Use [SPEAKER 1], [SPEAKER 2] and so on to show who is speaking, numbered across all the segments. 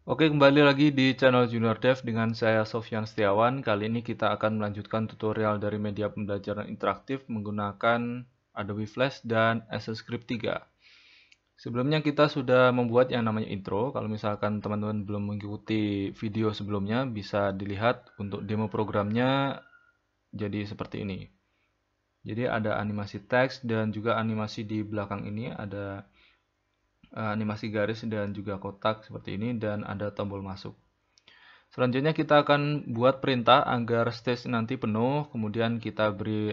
[SPEAKER 1] Oke, kembali lagi di channel Junior Dev dengan saya Sofyan Setiawan. Kali ini kita akan melanjutkan tutorial dari media pembelajaran interaktif menggunakan Adobe Flash dan ActionScript 3. Sebelumnya kita sudah membuat yang namanya intro. Kalau misalkan teman-teman belum mengikuti video sebelumnya, bisa dilihat untuk demo programnya jadi seperti ini. Jadi ada animasi teks dan juga animasi di belakang ini ada animasi garis dan juga kotak seperti ini, dan ada tombol masuk. Selanjutnya kita akan buat perintah agar stage nanti penuh, kemudian kita beri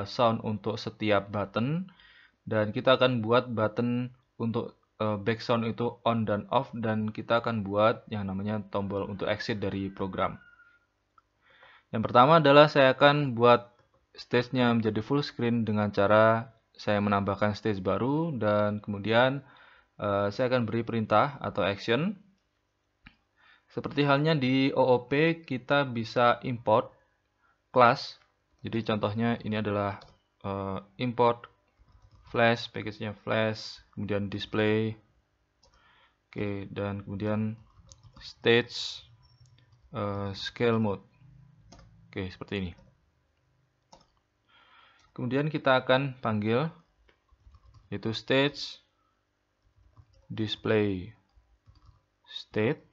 [SPEAKER 1] sound untuk setiap button, dan kita akan buat button untuk background itu on dan off, dan kita akan buat yang namanya tombol untuk exit dari program. Yang pertama adalah saya akan buat stage-nya menjadi full screen dengan cara saya menambahkan stage baru, dan kemudian saya akan beri perintah atau action. Seperti halnya di OOP, kita bisa import class. Jadi contohnya ini adalah import flash, package-nya flash, kemudian display, oke, dan kemudian stage scale mode. Oke, seperti ini. Kemudian kita akan panggil yaitu stage display state,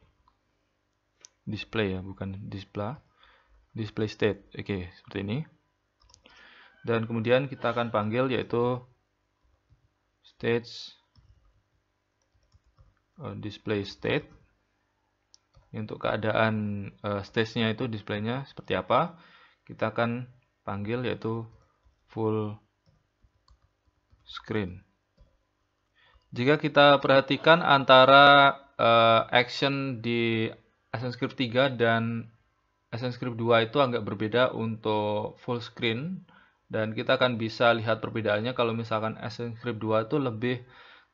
[SPEAKER 1] display ya, bukan display state. Oke, seperti ini. Dan kemudian kita akan panggil yaitu stage display state. Untuk keadaan stage-nya itu displaynya seperti apa, kita akan panggil yaitu full screen. Jika kita perhatikan antara action di ActionScript 3 dan ActionScript 2 itu agak berbeda untuk full screen, dan kita akan bisa lihat perbedaannya. Kalau misalkan ActionScript 2 itu lebih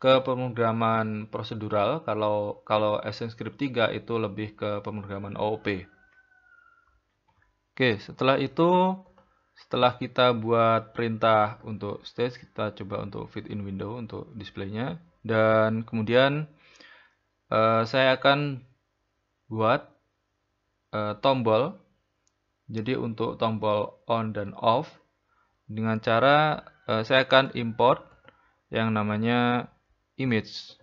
[SPEAKER 1] ke pemrograman prosedural, kalau ActionScript 3 itu lebih ke pemrograman OOP. Oke, setelah kita buat perintah untuk stage, kita coba untuk fit in window untuk displaynya, dan kemudian saya akan buat tombol. Jadi untuk tombol on dan off dengan cara saya akan import yang namanya image.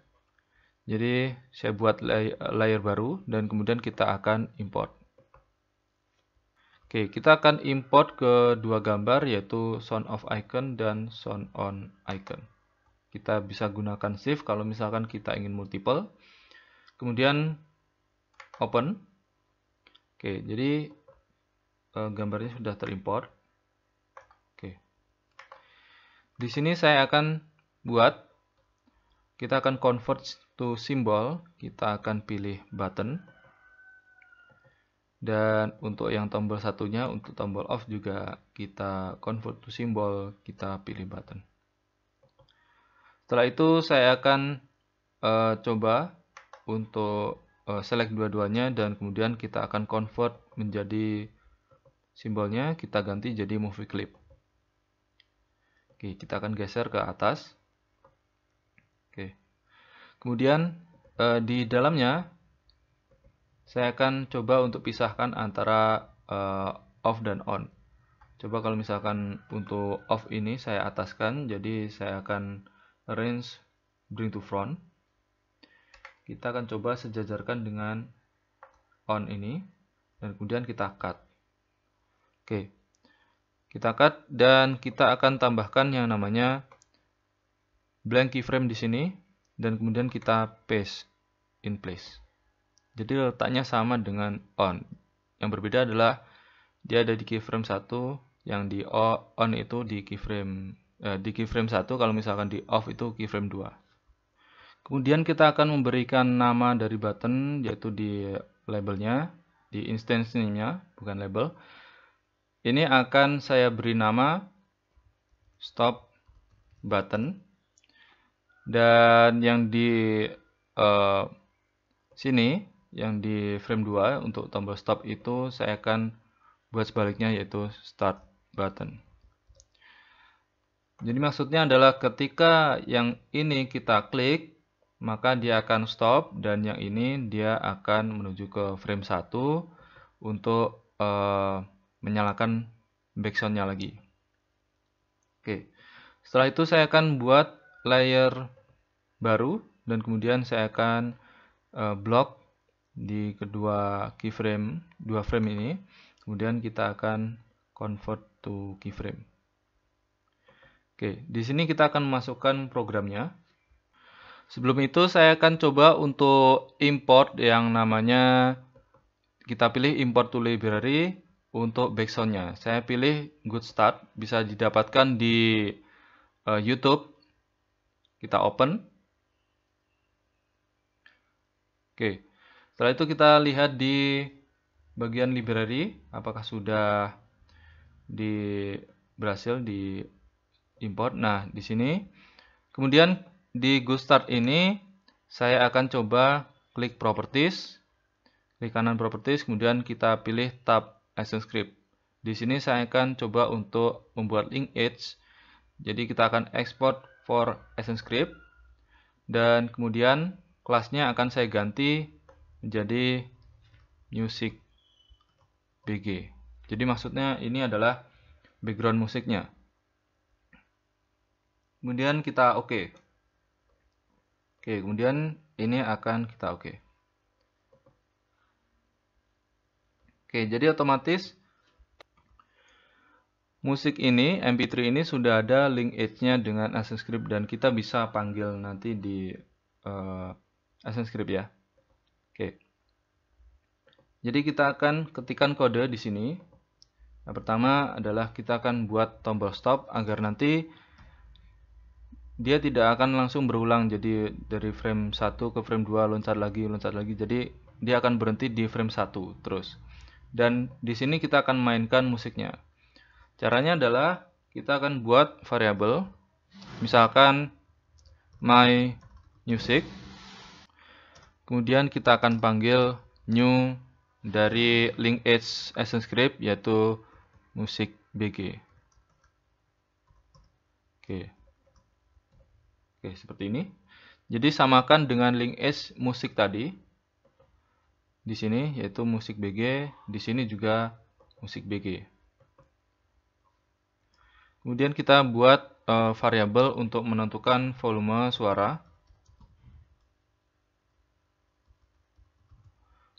[SPEAKER 1] Jadi saya buat layer baru dan kemudian kita akan import. Oke, kita akan import ke dua gambar yaitu sound off icon dan sound on icon. Kita bisa gunakan shift kalau misalkan kita ingin multiple. Kemudian open. Oke, jadi gambarnya sudah terimport. Oke. Di sini saya akan buat, kita akan convert to symbol, kita akan pilih button. Dan untuk yang tombol satunya, untuk tombol off juga kita convert to symbol, kita pilih button. Setelah itu saya akan coba untuk select dua-duanya, dan kemudian kita akan convert menjadi simbolnya, kita ganti jadi movie clip. Oke, kita akan geser ke atas. Oke. Kemudian di dalamnya saya akan coba untuk pisahkan antara off dan on. Coba kalau misalkan untuk off ini saya ataskan, jadi saya akan arrange bring to front. Kita akan coba sejajarkan dengan on ini, dan kemudian kita cut. Oke. Kita cut dan kita akan tambahkan yang namanya blank keyframe di sini, dan kemudian kita paste in place. Jadi letaknya sama dengan on. Yang berbeda adalah dia ada di keyframe 1, yang di on itu di keyframe 1, kalau misalkan di off itu keyframe 2. Kemudian kita akan memberikan nama dari button yaitu di labelnya, di instance-nya, bukan label. Ini akan saya beri nama stop button, dan yang di sini, yang di frame 2 untuk tombol stop itu saya akan buat sebaliknya yaitu start button. Jadi maksudnya adalah ketika yang ini kita klik, maka dia akan stop, dan yang ini dia akan menuju ke frame 1 untuk menyalakan backsound-nya lagi. Oke. Setelah itu saya akan buat layer baru, dan kemudian saya akan blok di kedua keyframe, dua frame ini. Kemudian kita akan convert to keyframe. Oke, di sini kita akan memasukkan programnya. Sebelum itu saya akan coba untuk import yang namanya, kita pilih import to library untuk backsound-nya. Saya pilih Good Start, bisa didapatkan di YouTube. Kita open. Oke, setelah itu kita lihat di bagian library apakah sudah berhasil di import. Nah, di sini. Kemudian di Good Start ini saya akan coba klik Properties, klik kanan Properties, kemudian kita pilih tab ActionScript. Di sini saya akan coba untuk membuat linkage. Jadi kita akan export for ActionScript, dan kemudian kelasnya akan saya ganti menjadi Music BG. Jadi maksudnya ini adalah background musiknya. Kemudian kita oke. Oke, kemudian ini akan kita oke. Oke, jadi otomatis musik ini, MP3 ini sudah ada linkage-nya dengan ActionScript, dan kita bisa panggil nanti di ActionScript ya. Oke. Jadi kita akan ketikkan kode di sini. Yang pertama adalah kita akan buat tombol stop agar nanti dia tidak akan langsung berulang. Jadi dari frame 1 ke frame 2 loncat lagi. Jadi dia akan berhenti di frame 1 terus. Dan di sini kita akan mainkan musiknya. Caranya adalah kita akan buat variabel, misalkan my music. Kemudian kita akan panggil new dari linkage ActionScript, yaitu musik BG. Oke, seperti ini. Jadi samakan dengan linkage musik tadi. Di sini yaitu musik BG, di sini juga musik BG. Kemudian kita buat variabel untuk menentukan volume suara.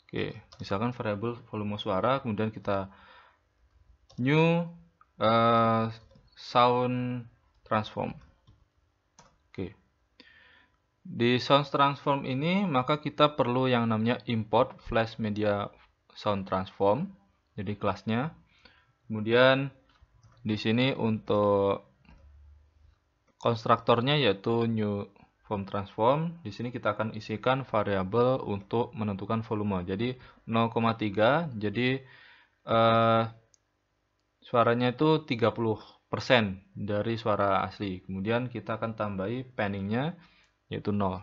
[SPEAKER 1] Oke, misalkan variabel volume suara, kemudian kita new sound transform. Oke. Di sound transform ini maka kita perlu yang namanya import flash media sound transform. Jadi kelasnya. Kemudian di sini untuk konstruktornya yaitu new form transform. Di sini kita akan isikan variabel untuk menentukan volume. Jadi 0,3. Jadi suaranya itu 30% dari suara asli. Kemudian kita akan tambahi panningnya yaitu 0.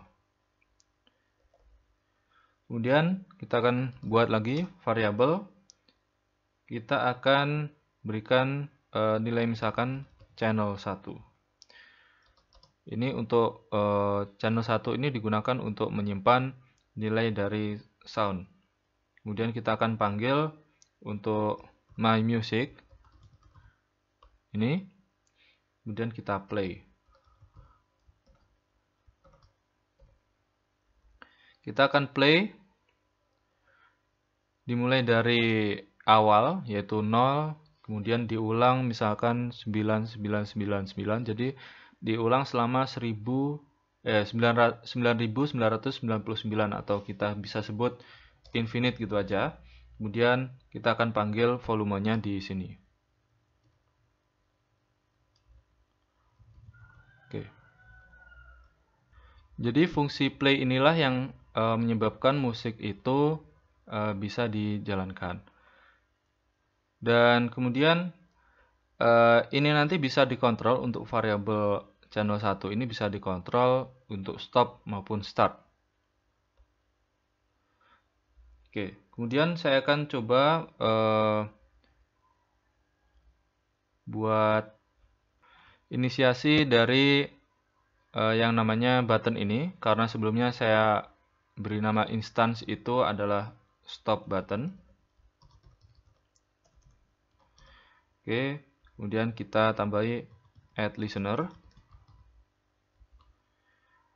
[SPEAKER 1] Kemudian kita akan buat lagi variabel. Kita akan berikan nilai misalkan channel 1. Ini untuk channel 1 ini digunakan untuk menyimpan nilai dari sound. Kemudian kita akan panggil untuk my music. Ini. Kemudian kita play. Kita akan play dimulai dari awal yaitu 0, kemudian diulang misalkan 9999. Jadi diulang selama 9999 atau kita bisa sebut infinite gitu aja. Kemudian kita akan panggil volumenya di sini. Oke. Jadi fungsi play inilah yang menyebabkan musik itu bisa dijalankan. Dan kemudian ini nanti bisa dikontrol untuk variabel channel 1 ini bisa dikontrol untuk stop maupun start. Oke, kemudian saya akan coba buat inisiasi dari yang namanya button ini, karena sebelumnya saya beri nama instance itu adalah stop button. Oke, kemudian kita tambahi add listener.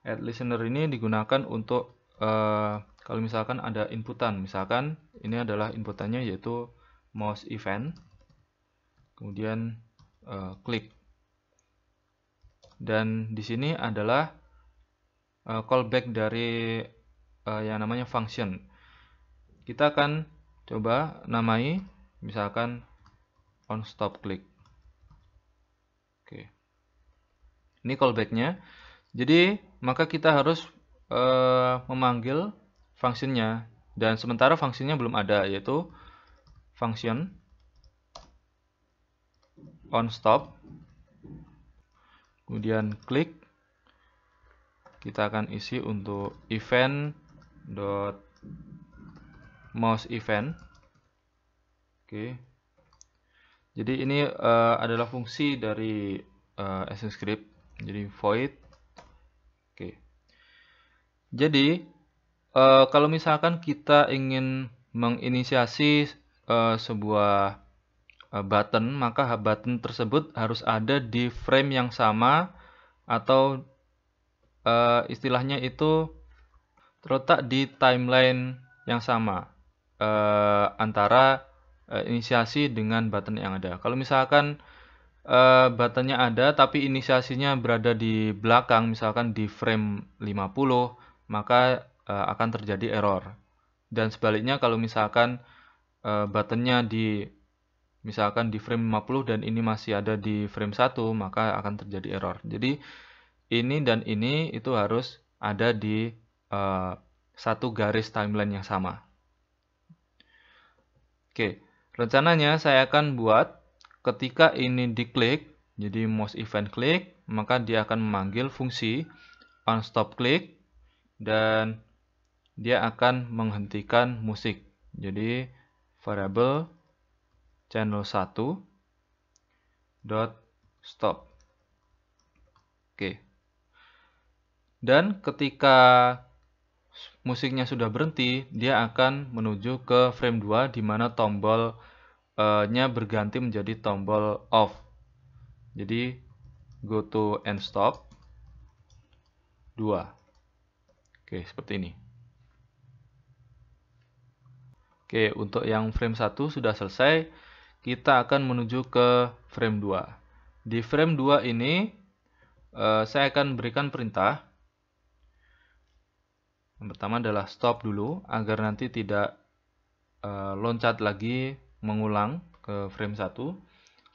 [SPEAKER 1] Add listener ini digunakan untuk kalau misalkan ada inputan, misalkan ini adalah inputannya yaitu mouse event, kemudian klik, dan di sini adalah callback dari yang namanya function. Kita akan coba namai misalkan on stop click. Oke, ini callbacknya. Jadi maka kita harus memanggil fungsinya, dan sementara fungsinya belum ada, yaitu function on stop, kemudian klik. Kita akan isi untuk event dot mouse event. Oke, jadi ini adalah fungsi dari ActionScript, jadi void. Oke, jadi kalau misalkan kita ingin menginisiasi sebuah button, maka button tersebut harus ada di frame yang sama, atau istilahnya itu terletak di timeline yang sama antara inisiasi dengan button yang ada. Kalau misalkan buttonnya ada tapi inisiasinya berada di belakang, misalkan di frame 50, maka akan terjadi error. Dan sebaliknya, kalau misalkan buttonnya misalkan di frame 50 dan ini masih ada di frame 1, maka akan terjadi error. Jadi ini dan ini itu harus ada di satu garis timeline yang sama. Oke, rencananya saya akan buat ketika ini diklik, jadi mouse event klik, maka dia akan memanggil fungsi on stop click, dan dia akan menghentikan musik. Jadi variable channel 1 dot stop. Oke. Dan ketika musiknya sudah berhenti, dia akan menuju ke frame 2 di mana tombolnya berganti menjadi tombol off. Jadi go to end stop 2. Oke, seperti ini. Oke, untuk yang frame 1 sudah selesai. Kita akan menuju ke frame 2. Di frame 2 ini saya akan berikan perintah. Yang pertama adalah stop dulu, agar nanti tidak loncat lagi mengulang ke frame 1.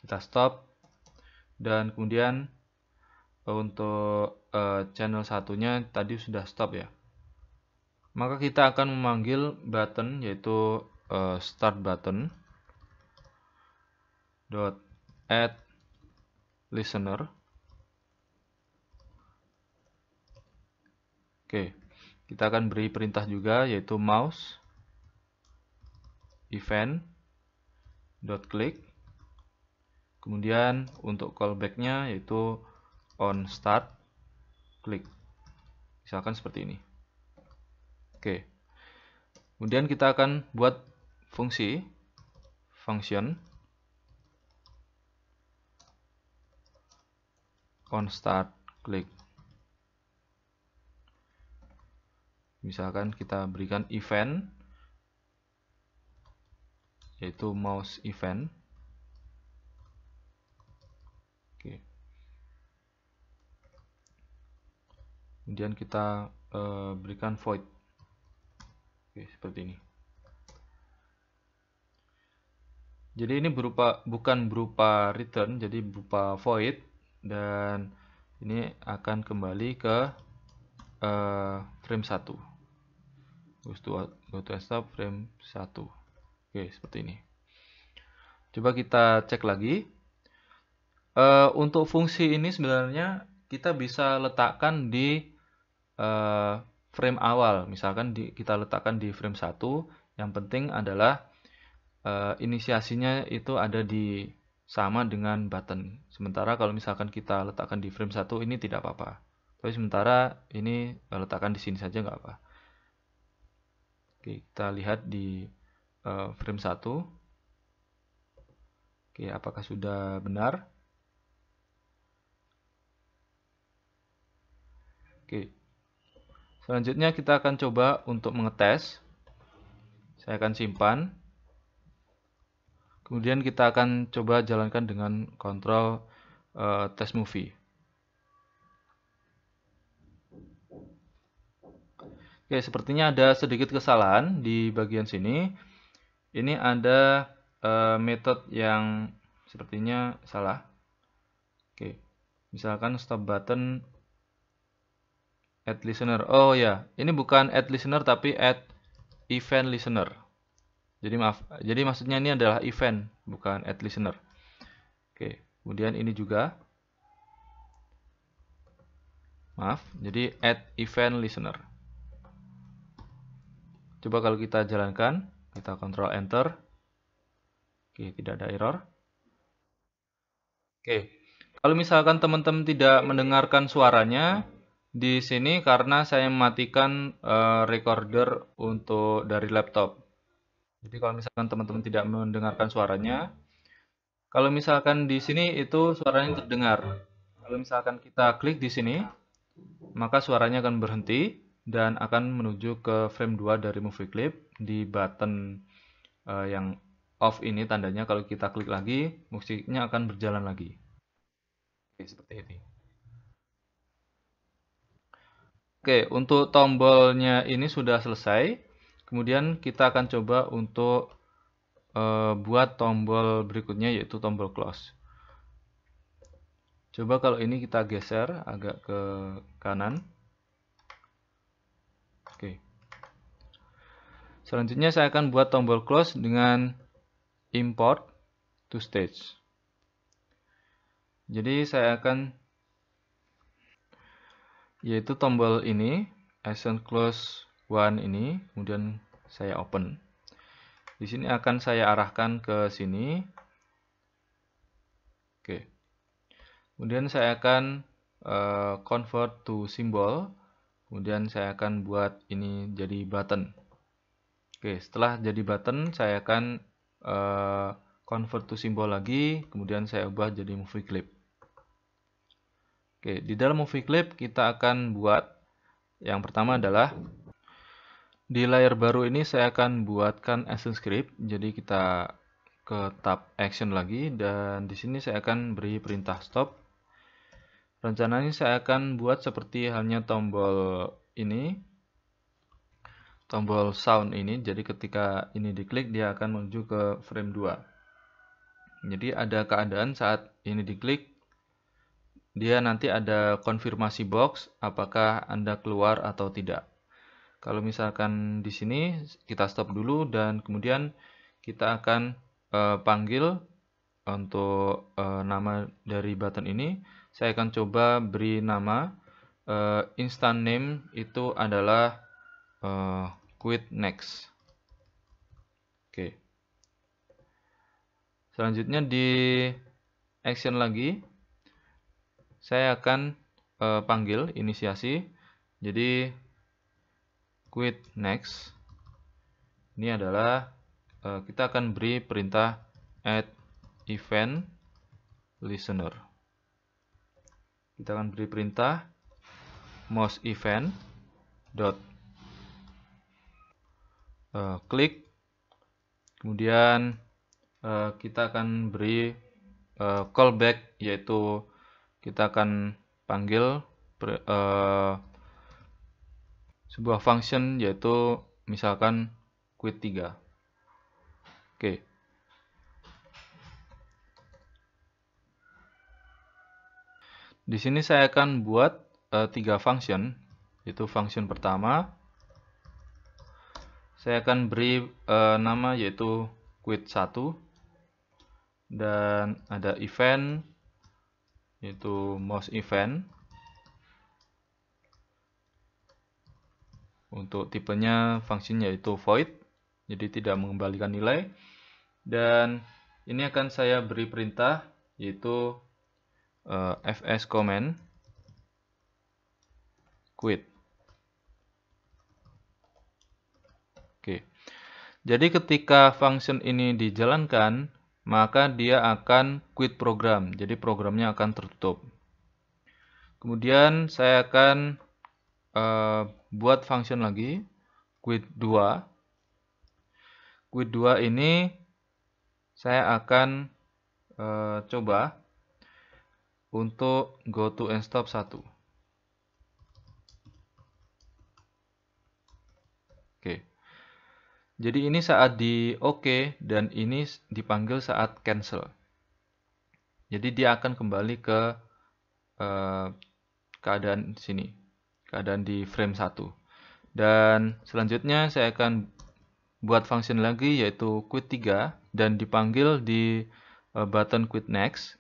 [SPEAKER 1] Kita stop, dan kemudian untuk channel satunya tadi sudah stop ya. Maka kita akan memanggil button, yaitu start button dot add listener. Oke, kita akan beri perintah juga, yaitu mouse event dot click. Kemudian untuk callbacknya yaitu on start click, misalkan seperti ini. Oke, kemudian kita akan buat fungsi function on start click. Misalkan kita berikan event, yaitu mouse event. Oke. Kemudian kita berikan void. Oke, seperti ini. Jadi ini bukan berupa return, jadi berupa void, dan ini akan kembali ke frame 1. Go to stop frame 1. Oke, seperti ini. Coba kita cek lagi. Untuk fungsi ini sebenarnya kita bisa letakkan di frame awal. Misalkan kita letakkan di frame 1. Yang penting adalah inisiasinya itu ada di sama dengan button. Sementara kalau misalkan kita letakkan di frame 1, ini tidak apa-apa. Tapi sementara ini letakkan di sini saja nggak apa. Oke, kita lihat di frame 1. Oke, apakah sudah benar? Oke. Selanjutnya kita akan coba untuk mengetes. Saya akan simpan. Kemudian kita akan coba jalankan dengan kontrol test movie. Oke, sepertinya ada sedikit kesalahan di bagian sini. Ini ada metode yang sepertinya salah. Oke, misalkan stop button add listener. Oh ya, ini bukan add listener tapi add event listener. Jadi maaf, jadi maksudnya ini adalah event, bukan add listener. Oke, kemudian ini juga. Maaf, jadi add event listener. Coba kalau kita jalankan, kita kontrol enter. Oke, tidak ada error. Oke, kalau misalkan teman-teman tidak mendengarkan suaranya di sini karena saya mematikan recorder untuk dari laptop. Jadi kalau misalkan teman-teman tidak mendengarkan suaranya, kalau misalkan di sini itu suaranya terdengar. Kalau misalkan kita klik di sini, maka suaranya akan berhenti dan akan menuju ke frame 2 dari movie clip di button yang off ini tandanya. Kalau kita klik lagi, musiknya akan berjalan lagi. Oke, seperti ini. Oke, untuk tombolnya ini sudah selesai. Kemudian kita akan coba untuk buat tombol berikutnya, yaitu tombol close. Coba kalau ini kita geser agak ke kanan. Oke. Selanjutnya saya akan buat tombol close dengan import to stage. Jadi saya akan, yaitu tombol ini, action close one ini, kemudian saya open. Di sini akan saya arahkan ke sini. Oke. Kemudian saya akan convert to symbol. Kemudian saya akan buat ini jadi button. Oke, setelah jadi button, saya akan convert to symbol lagi. Kemudian saya ubah jadi movie clip. Oke, di dalam movie clip kita akan buat yang pertama adalah di layar baru ini saya akan buatkan action script. Jadi kita ke tab action lagi dan di sini saya akan beri perintah stop. Rencananya saya akan buat seperti halnya tombol ini, tombol sound ini. Jadi ketika ini diklik dia akan menuju ke frame 2. Jadi ada keadaan saat ini diklik dia nanti ada konfirmasi box apakah Anda keluar atau tidak. Kalau misalkan di sini kita stop dulu dan kemudian kita akan panggil untuk nama dari button ini. Saya akan coba beri nama instant name itu adalah quit next. Oke. Selanjutnya di action lagi saya akan panggil inisiasi. Jadi quit next ini adalah kita akan beri perintah add event listener. Kita akan beri perintah mouse event dot klik. Kemudian kita akan beri callback, yaitu kita akan panggil sebuah function yaitu misalkan quit 3. Oke. Di sini saya akan buat 3 function, yaitu function pertama saya akan beri nama yaitu quit 1 dan ada event yaitu mouse event. Untuk tipenya function yaitu void, jadi tidak mengembalikan nilai. Dan ini akan saya beri perintah yaitu fs command quit. Oke. Jadi ketika function ini dijalankan, maka dia akan quit program. Jadi programnya akan tertutup. Kemudian saya akan buat function lagi, quit 2. Quit 2 ini saya akan coba untuk go to and stop 1. Oke. Jadi ini saat di OK dan ini dipanggil saat cancel. Jadi dia akan kembali ke keadaan sini, keadaan di frame 1. Dan selanjutnya saya akan buat function lagi yaitu quit 3 dan dipanggil di button quit next.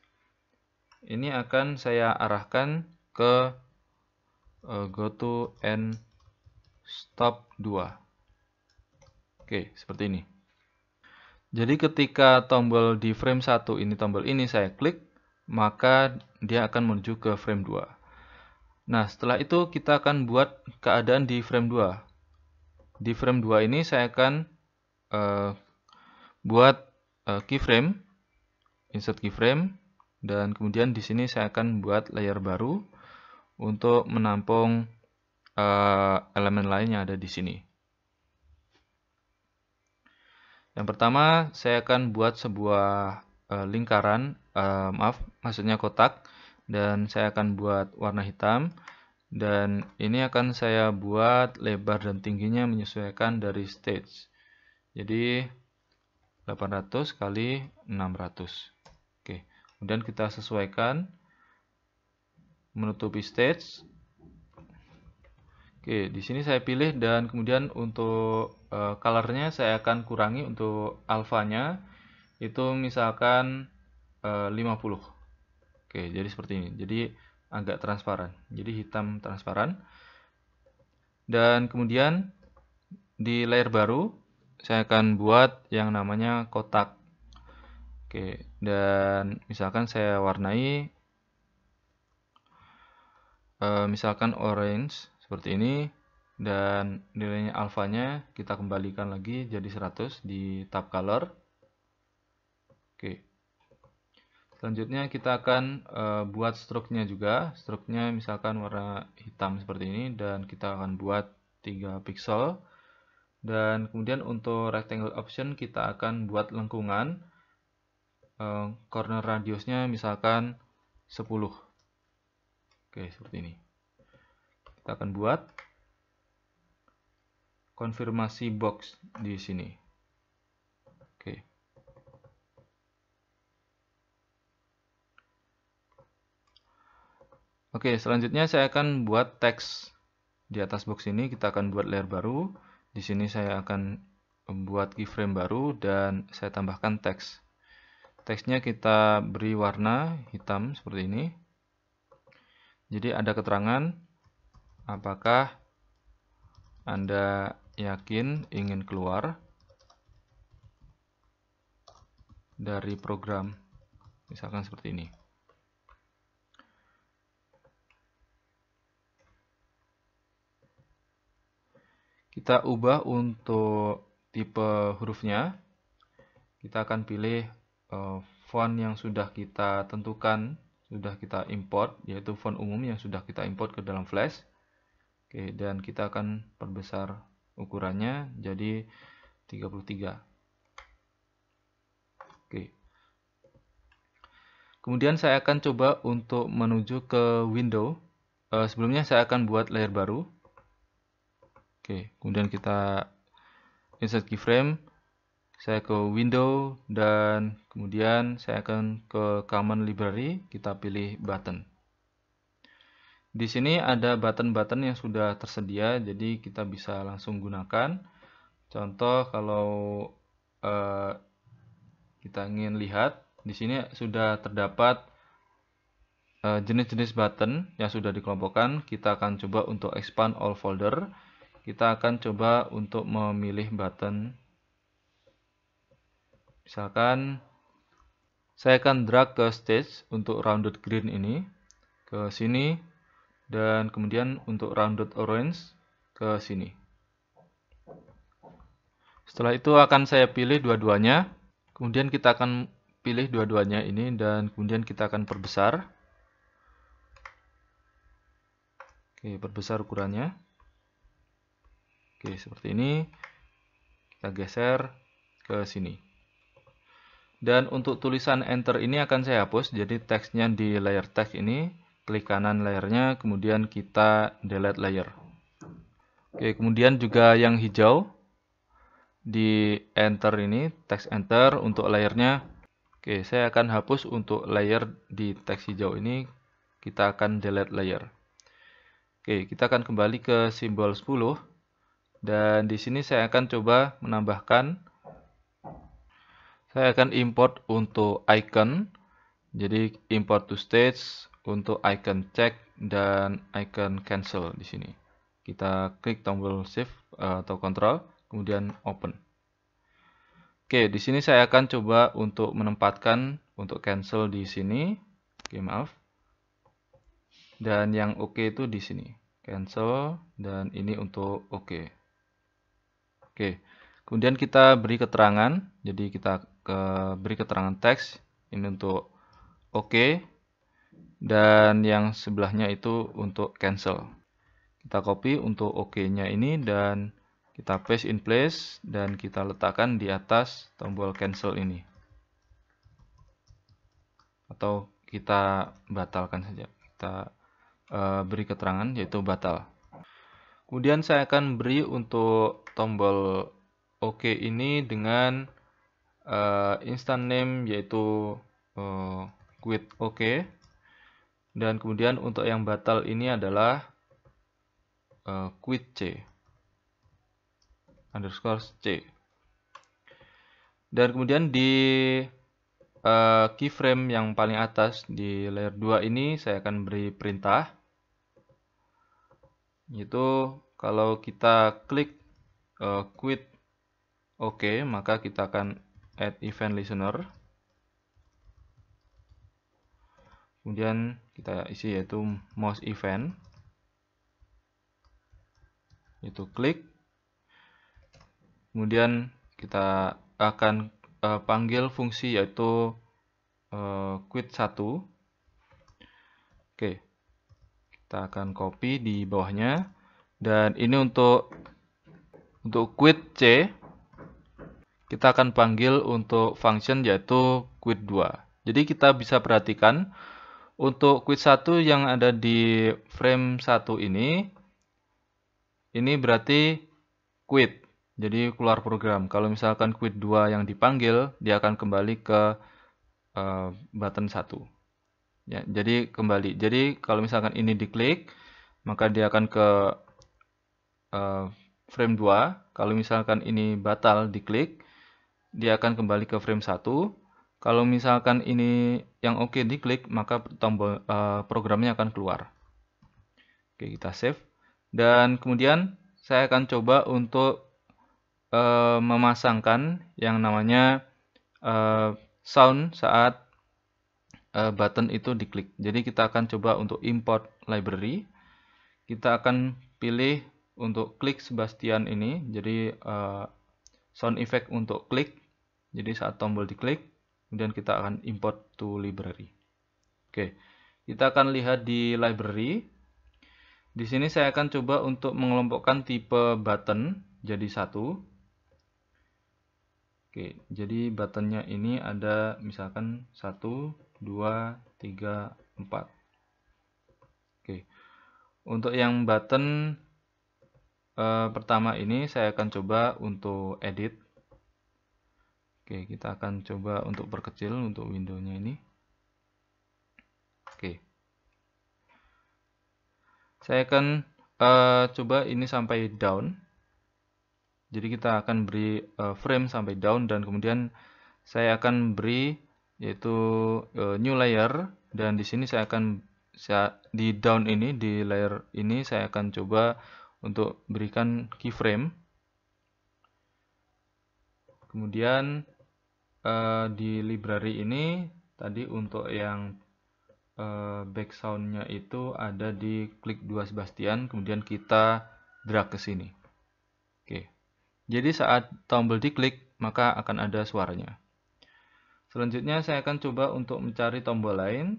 [SPEAKER 1] Ini akan saya arahkan ke go to and stop 2. Oke, seperti ini. Jadi ketika tombol di frame 1 ini, tombol ini saya klik, maka dia akan menuju ke frame 2. Nah, setelah itu kita akan buat keadaan di frame 2. Di frame 2 ini saya akan buat keyframe, insert keyframe, dan kemudian di sini saya akan buat layer baru untuk menampung elemen lain yang ada di sini. Yang pertama, saya akan buat sebuah lingkaran, maksudnya kotak, dan saya akan buat warna hitam, dan ini akan saya buat lebar dan tingginya menyesuaikan dari stage. Jadi 800 kali 600. Oke, kemudian kita sesuaikan menutupi stage. Oke, di sini saya pilih dan kemudian untuk colornya saya akan kurangi untuk alfanya itu misalkan 50. Oke, jadi seperti ini. Jadi agak transparan. Jadi hitam transparan. Dan kemudian di layer baru saya akan buat yang namanya kotak. Oke, dan misalkan saya warnai misalkan orange seperti ini, dan nilainya alfanya kita kembalikan lagi jadi 100 di tab color. Oke. Selanjutnya kita akan buat stroke-nya juga. Stroke-nya misalkan warna hitam seperti ini dan kita akan buat 3 pixel. Dan kemudian untuk rectangle option kita akan buat lengkungan. Corner radiusnya misalkan 10. Oke, seperti ini. Kita akan buat konfirmasi box di sini. Oke. Oke, selanjutnya saya akan buat teks di atas box ini. Kita akan buat layer baru. Di sini saya akan membuat keyframe baru dan saya tambahkan teks. Teksnya kita beri warna hitam seperti ini. Jadi ada keterangan apakah Anda yakin ingin keluar dari program, misalkan seperti ini. Kita ubah untuk tipe hurufnya. Kita akan pilih font yang sudah kita tentukan, sudah kita import, yaitu font umum yang sudah kita import ke dalam Flash. Oke, dan kita akan perbesar ukurannya jadi 33. Oke. Kemudian saya akan coba untuk menuju ke window. Sebelumnya saya akan buat layer baru. Oke, kemudian kita insert keyframe. Saya ke window dan kemudian saya akan ke common library. Kita pilih button. Di sini ada button-button yang sudah tersedia, jadi kita bisa langsung gunakan. Contoh kalau kita ingin lihat, di sini sudah terdapat jenis-jenis button yang sudah dikelompokkan. Kita akan coba untuk expand all folder. Kita akan coba untuk memilih button. Misalkan saya akan drag ke stage untuk rounded green ini ke sini dan kemudian untuk rounded orange ke sini. Setelah itu akan saya pilih dua-duanya, kemudian kita akan pilih dua-duanya ini dan kemudian kita akan perbesar. Oke, perbesar ukurannya. Oke, seperti ini. Kita geser ke sini. Dan untuk tulisan enter ini akan saya hapus, jadi teksnya di layer text ini, klik kanan layernya, kemudian kita delete layer. Oke, kemudian juga yang hijau, di enter ini, text enter untuk layernya. Oke, saya akan hapus untuk layer di teks hijau ini, kita akan delete layer. Oke, kita akan kembali ke simbol 10, dan di sini saya akan coba menambahkan. Saya akan import untuk icon, jadi import to stage untuk icon check dan icon cancel di sini. Kita klik tombol shift atau control, kemudian open. Oke, di sini saya akan coba untuk menempatkan untuk cancel di sini. Oke, maaf. Dan yang oke itu di sini. Cancel dan ini untuk oke. Oke. Kemudian kita beri keterangan, jadi kita beri keterangan teks ini untuk oke, dan yang sebelahnya itu untuk cancel. Kita copy untuk oke-nya ini dan kita paste in place dan kita letakkan di atas tombol cancel ini. Atau kita batalkan saja. Kita beri keterangan yaitu batal. Kemudian saya akan beri untuk tombol oke ini dengan instant name yaitu quit oke, dan kemudian untuk yang batal ini adalah quit c underscore c, dan kemudian di keyframe yang paling atas di layer 2 ini saya akan beri perintah yaitu kalau kita klik quit oke, maka kita akan add event listener. Kemudian kita isi yaitu mouse event. Itu klik. Kemudian kita akan panggil fungsi yaitu quit 1. Oke. Kita akan copy di bawahnya. Dan ini untuk quit C, kita akan panggil untuk function yaitu quit 2. Jadi kita bisa perhatikan untuk quit 1 yang ada di frame 1 ini berarti quit. Jadi keluar program. Kalau misalkan quit 2 yang dipanggil, dia akan kembali ke button 1. Ya, jadi kembali. Jadi kalau misalkan ini diklik, maka dia akan ke frame 2. Kalau misalkan ini batal diklik, dia akan kembali ke frame 1. Kalau misalkan ini yang oke diklik, maka tombol programnya akan keluar. Oke, kita save. Dan kemudian saya akan coba untuk memasangkan yang namanya sound saat button itu diklik. Jadi kita akan coba untuk import library. Kita akan pilih untuk klik Sebastian ini. Jadi sound effect untuk klik. Jadi saat tombol diklik, kemudian kita akan import to library. Oke, kita akan lihat di library. Di sini saya akan coba untuk mengelompokkan tipe button jadi 1. Oke, jadi buttonnya ini ada misalkan 1, 2, 3, 4. Oke, untuk yang button pertama ini saya akan coba untuk edit. Oke, kita akan coba untuk perkecil untuk windownya ini. Oke. Saya akan coba ini sampai down. Jadi kita akan beri frame sampai down dan kemudian saya akan beri yaitu new layer, dan di sini saya akan di down ini, di layer ini saya akan coba untuk berikan keyframe. Kemudian di library ini tadi untuk yang backsoundnya itu ada di klik 2 Sebastian, kemudian kita drag ke sini. Oke. Jadi saat tombol diklik, maka akan ada suaranya. Selanjutnya saya akan coba untuk mencari tombol lain.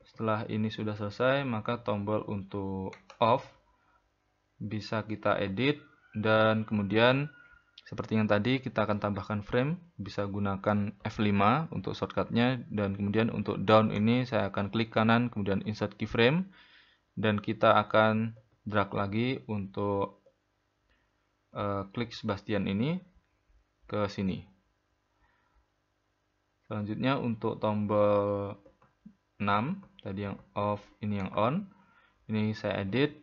[SPEAKER 1] Setelah ini sudah selesai, maka tombol untuk off bisa kita edit, dan kemudian seperti yang tadi kita akan tambahkan frame, bisa gunakan F5 untuk shortcutnya, dan kemudian untuk down ini saya akan klik kanan kemudian insert keyframe, dan kita akan drag lagi untuk klik Sebastian ini ke sini. Selanjutnya untuk tombol 6 tadi yang off, ini yang on, ini saya edit.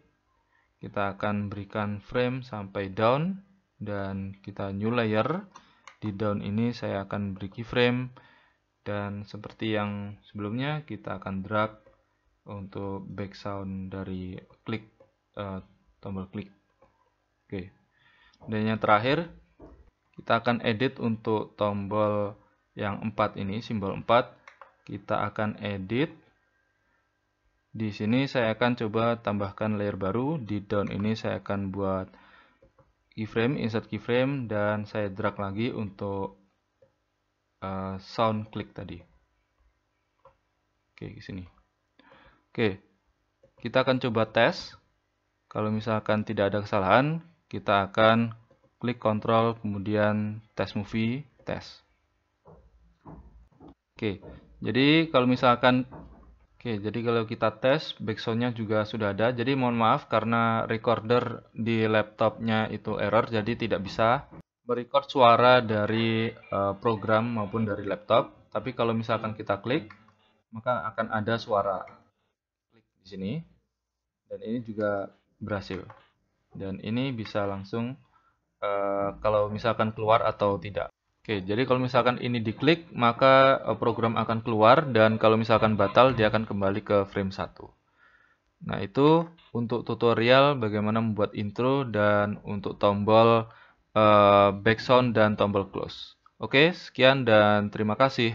[SPEAKER 1] Kita akan berikan frame sampai down, dan kita new layer. Di down ini saya akan beri keyframe, dan seperti yang sebelumnya kita akan drag untuk background dari klik tombol klik. Oke. Dan yang terakhir kita akan edit untuk tombol yang 4 ini, simbol 4. Kita akan edit. Di sini saya akan coba tambahkan layer baru. Di down ini saya akan buat keyframe, insert keyframe, dan saya drag lagi untuk sound klik tadi. Oke, ke sini. Oke. Kita akan coba tes. Kalau misalkan tidak ada kesalahan, kita akan klik Ctrl kemudian test movie, tes. Oke. Jadi kalau kita tes, backsoundnya juga sudah ada. Jadi mohon maaf karena recorder di laptopnya itu error, jadi tidak bisa merecord suara dari program maupun dari laptop. Tapi kalau misalkan kita klik, maka akan ada suara klik di sini. Dan ini juga berhasil. Dan ini bisa langsung kalau misalkan keluar atau tidak. Oke, jadi kalau misalkan ini diklik, maka program akan keluar, dan kalau misalkan batal, dia akan kembali ke frame 1. Nah, itu untuk tutorial bagaimana membuat intro dan untuk tombol backsound dan tombol close. Oke, sekian dan terima kasih.